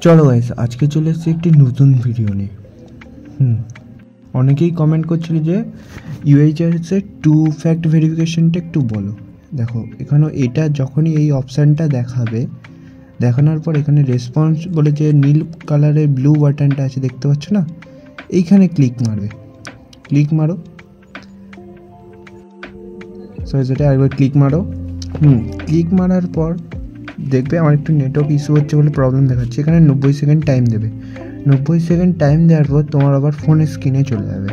চলো গাইস, আজকে চলে এসেছি একটি নতুন ভিডিও নিয়ে। অনেকেই কমেন্ট করছিল যে ইউএইচআরএসের টু ফ্যাক্ট ভেরিফিকেশনটা একটু বলো। দেখো এখানে এটা যখনই এই অপশানটা দেখাবে, দেখানোর পর এখানে রেসপন্স বলে যে নীল কালারের ব্লু বাটনটা আছে দেখতে পাচ্ছ না, এইখানে ক্লিক মারবে। ক্লিক মারো, সরি সেটা একবার ক্লিক মারো। ক্লিক মারার পর দেখবে আমার একটু নেটওয়ার্ক ইস্যু হচ্ছে বলে প্রবলেম দেখাচ্ছে। এখানে 90 সেকেন্ড টাইম দেবে। 90 সেকেন্ড টাইম দেওয়ার পর তোমার আবার ফোনের স্ক্রিনে চলে যাবে।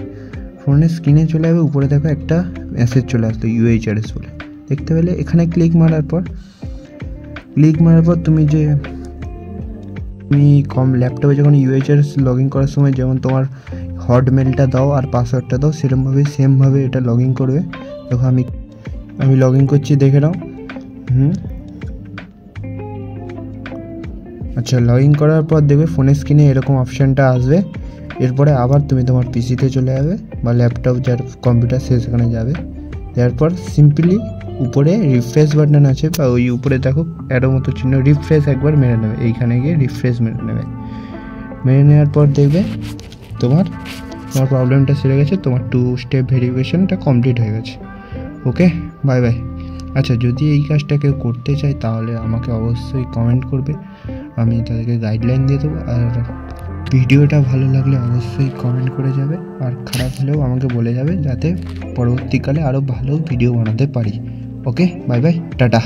ফোনের স্ক্রিনে চলে যাবে, উপরে দেখো একটা মেসেজ চলে আসলো ইউএইচআরএস বলে, দেখতে পেলে। এখানে ক্লিক মারার পর তুমি ল্যাপটপে যখন ইউএইচআরএস লগ ইন করার সময় যেমন তোমার হটমেলটা দাও আর পাসওয়ার্ডটা দাও, সেমভাবে এটা লগ ইন করবে। দেখো আমি লগ ইন করছি, দেখে নাও। আচ্ছা, লগ ইন করার পর দেখবে ফোনের স্ক্রিনে এরকম অপশানটা আসবে। এরপরে আবার তুমি তোমার পিসিতে চলে যাবে বা ল্যাপটপ যার কম্পিউটার সেখানে যাবে। তারপর সিম্পলি উপরে রিফ্রেশ বাটন আছে, বা ওই উপরে দেখো অ্যারো মতো চিহ্ন, রিফ্রেশ একবার মেরে নেবে। এইখানে গিয়ে রিফ্রেশ মেরে নেবে। মেরে নেওয়ার পর দেখবে তোমার প্রবলেমটা সেরে গেছে, তোমার 2 স্টেপ ভেরিফিকেশনটা কমপ্লিট হয়ে গেছে। ওকে, বাই বাই। আচ্ছা, যদি এই কাজটা কেউ করতে চায় তাহলে আমাকে অবশ্যই কমেন্ট করবে, আমি তাদেরকে গাইডলাইন দিয়ে দেবো। আর ভিডিওটা ভালো লাগলে অবশ্যই কমেন্ট করে যাবে, আর খারাপ হলেও আমাকে বলে যাবে, যাতে পরবর্তীকালে আরও ভালো ভিডিও বানাতে পারি। ওকে, বাই বাই, টাটা।